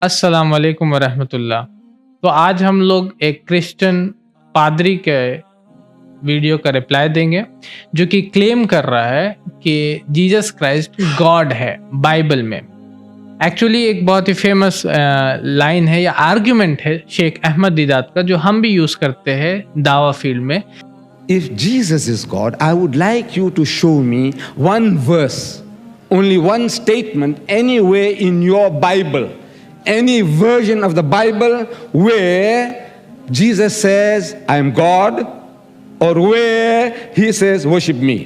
अस्सलाम वालेकुम वरहमतुल्लाह। तो आज हम लोग एक क्रिश्चियन पादरी के वीडियो का रिप्लाई देंगे जो कि क्लेम कर रहा है कि जीसस क्राइस्ट गॉड है बाइबल में। एक्चुअली एक बहुत ही फेमस लाइन है या आर्ग्यूमेंट है शेख अहमद दीदात का, जो हम भी यूज़ करते हैं दावा फील्ड में। If Jesus is God, I would like you to show me one verse, only one statement, anywhere in your Bible, any version of the Bible where Jesus says, I am God, or where he says, worship me.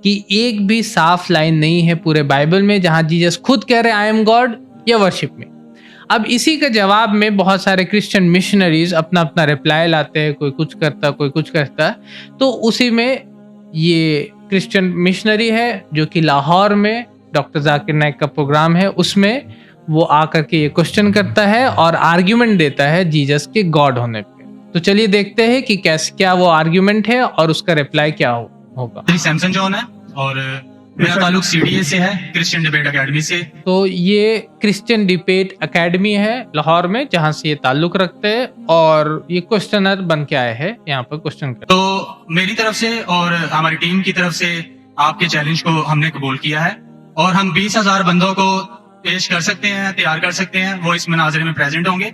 कि एक भी साफ line नहीं है पूरे Bible में जहां Jesus खुद कह रहे आई एम गॉड या वर्शिप में। अब इसी के जवाब में बहुत सारे क्रिश्चियन मिशनरीज अपना अपना रिप्लाई लाते हैं, कोई कुछ करता कोई कुछ करता। तो उसी में ये क्रिश्चियन मिशनरी है जो कि लाहौर में डॉक्टर जाकिर नाइक का प्रोग्राम है, उसमें वो आकर के ये क्वेश्चन करता है और आर्ग्यूमेंट देता है जीसस के गॉड होने पे। तो चलिए देखते हैं कि क्या वो आर्ग्यूमेंट है और उसका रिप्लाई क्या होगा। सैमसन जॉन है और मेरा ताल्लुक सीडीए से है, क्रिश्चियन डिबेट एकेडमी से। तो ये क्रिश्चियन डिबेट एकेडमी है लाहौर में जहाँ से ये ताल्लुक रखते हैं और ये क्वेश्चनर बन के आए हैं यहाँ पर क्वेश्चन कर। तो मेरी तरफ से और हमारी टीम की तरफ से आपके चैलेंज को हमने कबूल किया है और हम 20,000 बंदों को पेश कर सकते हैं, तैयार कर सकते हैं, वो इस मुनाजरे में प्रेजेंट होंगे।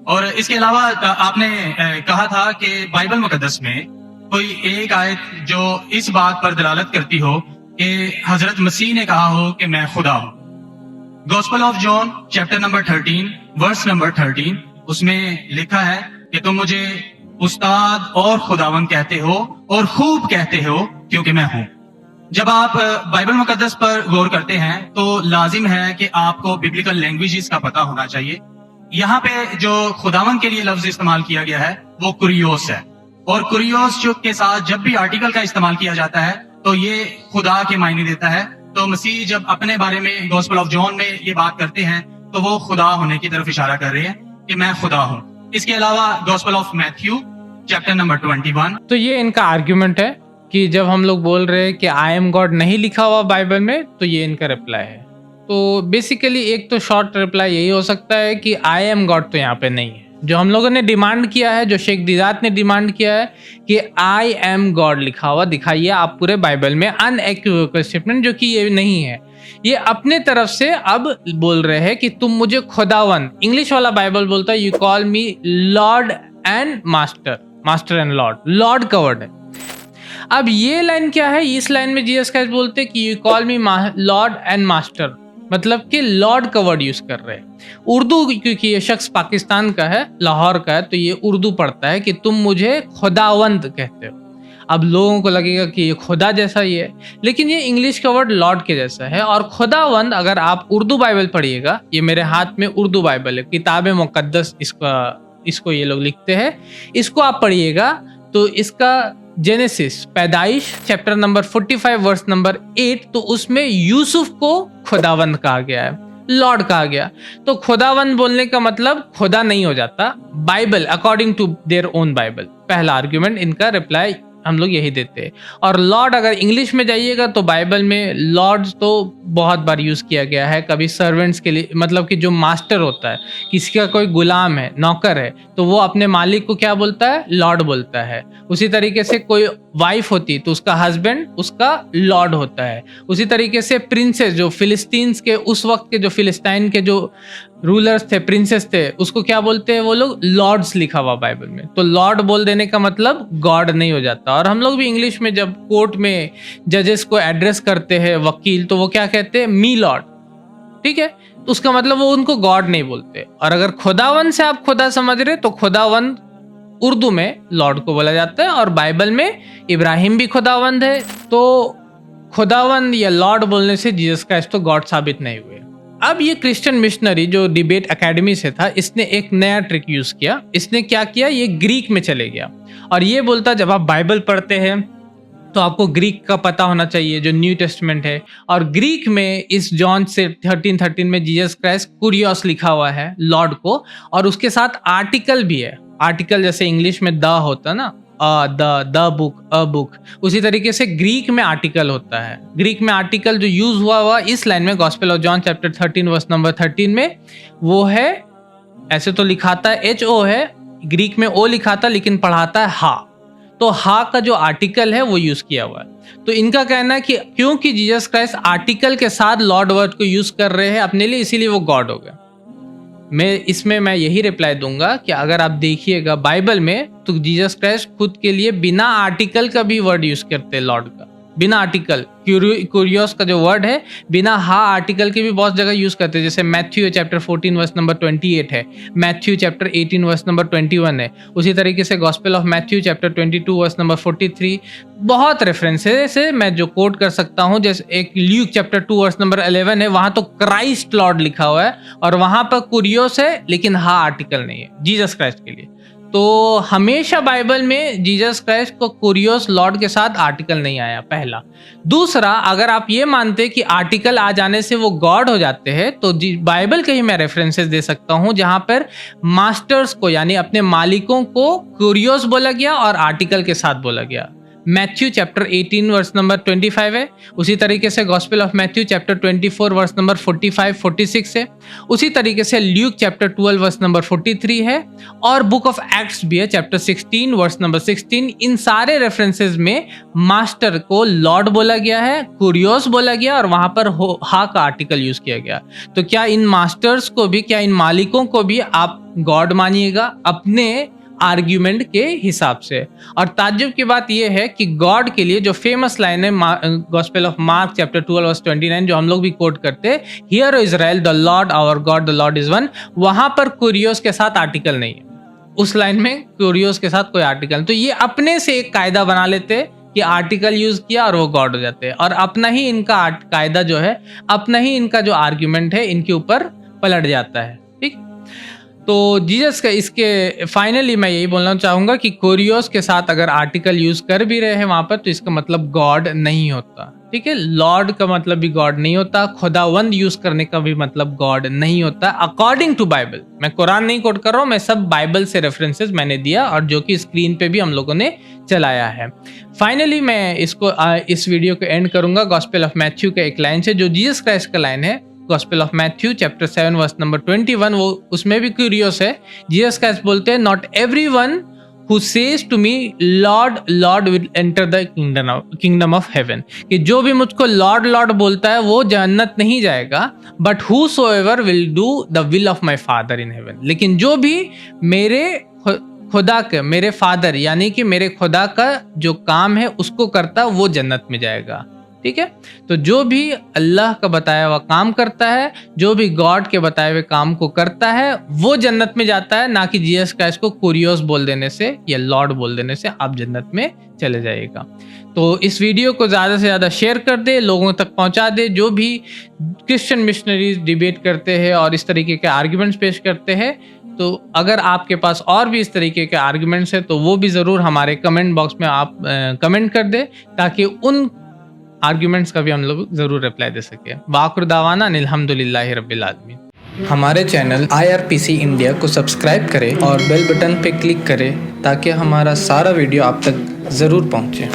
और इसके अलावा आपने कहा था कि बाइबल मुकद्दस में कोई एक आयत जो इस बात पर दलालत करती हो कि हजरत मसीह ने कहा हो कि मैं खुदा हूं। Gospel of John chapter number 13 verse number 13 उसमें लिखा है कि तुम मुझे उस्ताद और खुदावन कहते हो और खूब कहते हो क्योंकि मैं हूं। जब आप बाइबल मुकद्दस पर गौर करते हैं तो लाजिम है कि आपको बिब्लिकल लैंग्वेजेस का पता होना चाहिए। यहाँ पे जो खुदावन के लिए लफ्ज इस्तेमाल किया गया है वो कुरियोस है, और कुरियोस जो के साथ जब भी आर्टिकल का इस्तेमाल किया जाता है तो ये खुदा के मायने देता है। तो मसीह जब अपने बारे में गॉस्पेल ऑफ जॉन में ये बात करते हैं तो वो खुदा होने की तरफ इशारा कर रहे हैं कि मैं खुदा हूँ। इसके अलावा gospel of Matthew chapter number 21। तो ये इनका आर्ग्यूमेंट है कि जब हम लोग बोल रहे हैं कि आई एम गॉड नहीं लिखा हुआ बाइबल में, तो ये इनका रिप्लाई है। तो बेसिकली एक तो शॉर्ट रिप्लाई यही हो सकता है कि आई एम गॉड तो यहाँ पे नहीं है। जो हम लोगों ने डिमांड किया है, जो शेख दीदात ने डिमांड किया है कि आई एम गॉड लिखा हुआ दिखाइए आप पूरे बाइबल में, अनइक्विवोकल स्टेटमेंट, जो कि ये नहीं है। ये अपने तरफ से अब बोल रहे हैं कि तुम मुझे खुदावन, इंग्लिश वाला बाइबल बोलता है you call me Lord and master, master and Lord, Lord का वर्ड है। अब ये लाइन क्या है, इस लाइन में जीसस क्राइस्ट बोलते हैं कि you call me Lord and master, मतलब कि लॉर्ड का वर्ड यूज कर रहे हैं। उर्दू, क्योंकि ये शख्स पाकिस्तान का है, लाहौर का है, तो ये उर्दू पढ़ता है कि तुम मुझे खुदावंद कहते हो। अब लोगों को लगेगा कि ये खुदा जैसा ही है, लेकिन ये इंग्लिश का वर्ड लॉर्ड के जैसा है। और खुदावंद अगर आप उर्दू बाइबल पढ़िएगा, ये मेरे हाथ में उर्दू बाइबल है, किताब मुकद्दस इसको ये लोग लिखते हैं, इसको आप पढ़िएगा तो इसका जेनेसिस, पैदाइश चैप्टर नंबर 45 वर्स नंबर 8, तो उसमें यूसुफ को खुदावंद कहा गया है, लॉर्ड कहा गया। तो खुदावंद बोलने का मतलब खुदा नहीं हो जाता Bible, according to their own Bible. पहला आर्ग्यूमेंट, इनका रिप्लाई हम लोग यही देते हैं। और लॉर्ड अगर इंग्लिश में जाइएगा तो बाइबल में लॉर्ड तो बहुत बार यूज किया गया है, कभी सर्वेंट्स के लिए, मतलब कि जो मास्टर होता है, किसी का कोई गुलाम है, नौकर है, तो वो अपने मालिक को क्या बोलता है, लॉर्ड बोलता है। उसी तरीके से कोई वाइफ होती तो उसका हस्बैंड उसका लॉर्ड होता है। उसी तरीके से प्रिंसेस, जो फिलिस्तीन्स के उस वक्त के, जो फिलिस्तीन के जो रूलर्स थे, प्रिंसेस थे, उसको क्या बोलते हैं वो लोग, लॉर्ड्स लिखा हुआ बाइबल में। तो लॉर्ड बोल देने का मतलब गॉड नहीं हो जाता। और हम लोग भी इंग्लिश में जब कोर्ट में जजेस को एड्रेस करते हैं, वकील, तो वो क्या कहते हैं, मी लॉर्ड, ठीक है, तो उसका मतलब वो उनको गॉड नहीं बोलते। और अगर खुदावन से आप खुदा समझ रहे तो खुदावन उर्दू में लॉर्ड को बोला जाता है, और बाइबल में इब्राहिम भी खुदावंद है। तो खुदावंद या लॉर्ड बोलने से जीसस क्राइस्ट तो गॉड साबित नहीं हुए। अब ये क्रिश्चियन मिशनरी जो डिबेट एकेडमी से था, इसने एक नया ट्रिक यूज किया। इसने क्या किया, ये ग्रीक में चले गया और ये बोलता जब आप बाइबल पढ़ते हैं तो आपको ग्रीक का पता होना चाहिए, जो न्यू टेस्टमेंट है। और ग्रीक में इस जॉन से 13:13 में जीसस क्राइस्ट कुरियोस लिखा हुआ है, लॉर्ड को, और उसके साथ आर्टिकल भी है। आर्टिकल जैसे इंग्लिश में द होता है ना, द बुक, अ बुक, उसी तरीके से ग्रीक में आर्टिकल होता है। ग्रीक में आर्टिकल जो यूज हुआ इस लाइन में Gospel of John chapter 13 verse number 13 में, वो है ऐसे तो लिखाता है HO है, ग्रीक में O लिखा था लेकिन पढ़ाता है हा। तो हा का जो आर्टिकल है वो यूज किया हुआ है। तो इनका कहना है कि क्योंकि जीसस क्राइस्ट आर्टिकल के साथ लॉर्ड वर्ड को यूज कर रहे हैं अपने लिए, इसीलिए वो गॉड हो गया। मैं यही रिप्लाई दूंगा कि अगर आप देखिएगा बाइबल में तो जीसस क्राइस्ट खुद के लिए बिना आर्टिकल का भी वर्ड यूज करते हैं लॉर्ड का, बिना आर्टिकल। क्यूरियोस का जो वर्ड है बिना हा आर्टिकल के भी बहुत जगह यूज करते हैं, जैसे मैथ्यू चैप्टर 14 वर्स नंबर 28 है, मैथ्यू चैप्टर 18 वर्स नंबर 21 है, उसी तरीके से Gospel of Matthew chapter 22 verse number 43। बहुत रेफरेंसेस है मैं जो कोट कर सकता हूँ, जैसे एक ल्यूक चैप्टर 2 वर्स नंबर 11 है, वहां तो क्राइस्ट लॉर्ड लिखा हुआ है और वहां पर क्यूरियोस है लेकिन हा आर्टिकल नहीं है जीसस क्राइस्ट के लिए। तो हमेशा बाइबल में जीसस क्राइस्ट को क्यूरियोस लॉर्ड के साथ आर्टिकल नहीं आया, पहला। दूसरा, अगर आप ये मानते कि आर्टिकल आ जाने से वो गॉड हो जाते हैं तो बाइबल के ही मैं रेफरेंसेस दे सकता हूं जहां पर मास्टर्स को यानी अपने मालिकों को क्यूरियोस बोला गया और आर्टिकल के साथ बोला गया। मैथ्यू चैप्टर 18 वर्स नंबर 25 है, उसी तरीके से Gospel of Matthew chapter 24 verse number 45-46 है, उसी तरीके से ल्यूक चैप्टर 12 वर्स नंबर 43 है और बुक ऑफ एक्ट्स भी है चैप्टर 16 वर्स नंबर 16। इन सारे रेफरेंसेस में मास्टर को लॉर्ड बोला गया है, क्यूरियोस बोला गया और वहां पर हा का आर्टिकल यूज किया गया। तो क्या इन मास्टर्स को भी, क्या इन मालिकों को भी आप गॉड मानिएगा अपने आर्ग्यूमेंट के हिसाब से? और ताज्जुब की बात यह है कि गॉड के लिए जो फेमस लाइन है Gospel of Mark chapter 12 verse 29 जो हम लोग भी कोट करते हैं, hear O Israel the Lord our God the Lord is one, वहां पर क्यूरियोस के साथ आर्टिकल नहीं है। उस लाइन में क्यूरियोस के साथ कोई आर्टिकल, तो ये अपने से एक कायदा बना लेते कि आर्टिकल यूज किया और वो गॉड हो जाते हैं और अपना ही इनका कायदा जो है, अपना ही इनका जो आर्ग्यूमेंट है इनके ऊपर पलट जाता है। ठीक, तो जीसस का इसके फाइनली मैं यही बोलना चाहूंगा कि क्यूरियोस के साथ अगर आर्टिकल यूज कर भी रहे हैं वहां पर तो इसका मतलब गॉड नहीं होता। ठीक है, लॉर्ड का मतलब भी गॉड नहीं होता, खुदावंद यूज करने का भी मतलब गॉड नहीं होता अकॉर्डिंग टू बाइबल। मैं कुरान नहीं कोट कर रहा हूं, मैं सब बाइबल से रेफरेंसेस मैंने दिया और जो कि स्क्रीन पे भी हम लोगों ने चलाया है। फाइनली मैं इस वीडियो को एंड करूंगा गॉस्पेल ऑफ मैथ्यू के एक लाइन से जो जीसस क्राइस्ट का लाइन है, Gospel of Matthew chapter 7 verse number 21। वो उसमें भी क्यूरियस है। जीसस क्राइस्ट बोलते हैं, not everyone who says to me Lord Lord will enter the kingdom of heaven, कि जो भी मुझको लॉर्ड लॉर्ड बोलता है वो जन्नत नहीं जाएगा, but whosoever will do the will of my father in heaven, लेकिन जो भी मेरे खुदा के, मेरे फादर यानी कि मेरे खुदा का जो काम है उसको करता वो जन्नत में जाएगा। ठीक है, तो जो भी अल्लाह का बताया हुआ काम करता है, जो भी गॉड के बताए हुए काम को करता है वो जन्नत में जाता है, ना कि जीसस क्राइस्ट को क्यूरियोस बोल देने से या लॉर्ड बोल देने से आप जन्नत में चले जाइएगा। तो इस वीडियो को ज़्यादा से ज़्यादा शेयर कर दे, लोगों तक पहुंचा दे। जो भी क्रिश्चियन मिशनरीज डिबेट करते हैं और इस तरीके के आर्ग्यूमेंट्स पेश करते हैं, तो अगर आपके पास और भी इस तरीके के आर्ग्यूमेंट्स है तो वो भी ज़रूर हमारे कमेंट बॉक्स में आप कमेंट कर दे, ताकि उन आर्ग्यूमेंट्स का भी हम लोग जरूर रिप्लाई दे सके। वाकुर दावाना अल्हम्दुलिल्लाहि रब्बिल आलमीन। हमारे चैनल IRPC इंडिया को सब्सक्राइब करें और बेल बटन पे क्लिक करें ताकि हमारा सारा वीडियो आप तक ज़रूर पहुंचे।